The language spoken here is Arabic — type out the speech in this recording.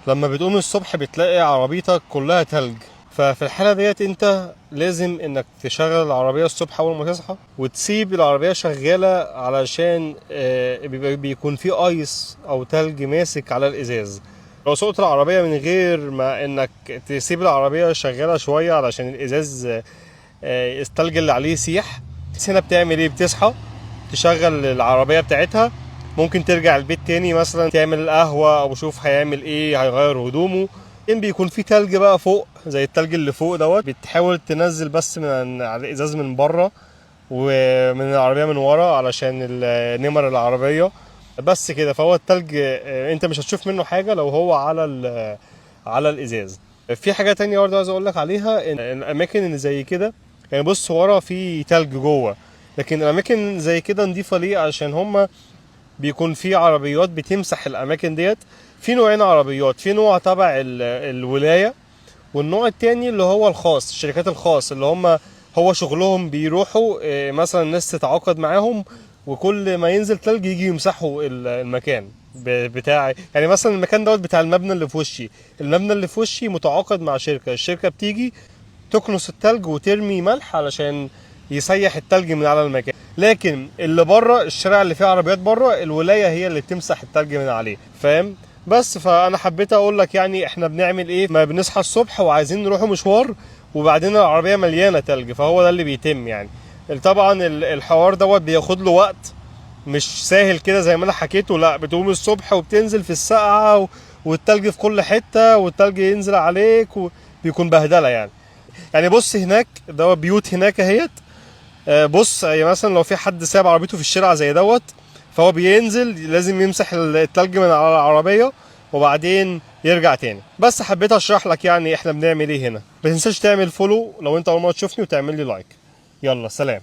لما بتقوم الصبح بتلاقي عربيتك كلها تلج، ففي الحالة ديت انت لازم انك تشغل العربية الصبح اول ما تصحى وتسيب العربية شغالة علشان بيكون في ايس او تلج ماسك على الازاز. لو سوقت العربية من غير ما انك تسيب العربية شغالة شوية علشان الازاز التلج اللي عليه يسيح، هنا بتعمل ايه؟ بتصحى تشغل العربية بتاعتها، ممكن ترجع البيت تاني مثلا تعمل قهوة او شوف هيعمل ايه، هيغير هدومه. ان بيكون في تلج بقى فوق زي التلج اللي فوق دوت، بتحاول تنزل بس من على الازاز من بره ومن العربية من ورا علشان نمر العربية بس كده. فهو التلج انت مش هتشوف منه حاجة لو هو على الازاز. في حاجة تانية برضه عايز اقول لك عليها، ان الاماكن اللي زي كده يعني بص ورا في تلج جوه، لكن الاماكن زي كده نضيفة ليه؟ عشان هما بيكون في عربيات بتمسح الاماكن ديت. في نوعين عربيات، في نوع تبع الولاية، والنوع التاني اللي هو الخاص، الشركات الخاص اللي هم هو شغلهم بيروحوا مثلا الناس تتعاقد معاهم وكل ما ينزل تلج يجي يمسحوا المكان بتاعي. يعني مثلا المكان دوت بتاع المبنى اللي في وشي، المبنى اللي في وشي متعاقد مع شركة، الشركة بتيجي تكنس التلج وترمي ملح علشان يسيح التلج من على المكان. لكن اللي بره الشارع اللي فيه عربيات بره، الولايه هي اللي بتمسح التلج من عليه، فاهم؟ بس فانا حبيت اقول لك يعني احنا بنعمل ايه ما بنصحى الصبح وعايزين نروح مشوار وبعدين العربيه مليانه تلج، فهو ده اللي بيتم يعني. طبعا الحوار دوت بياخد له وقت، مش سهل كده زي ما انا حكيته، لا بتقوم الصبح وبتنزل في السقعه والتلج في كل حته والتلج ينزل عليك وبيكون بهدله يعني. يعني بص هناك ده بيوت هناك اهيت، بص يعني مثلا لو في حد ساب عربيته في الشارع زي دوت، فهو بينزل لازم يمسح التلج من على العربية وبعدين يرجع تاني. بس حبيت اشرح لك يعني احنا بنعمل ايه هنا. ما تنساش تعمل فولو لو انت اول مرة تشوفني وتعمل لي لايك. يلا سلام.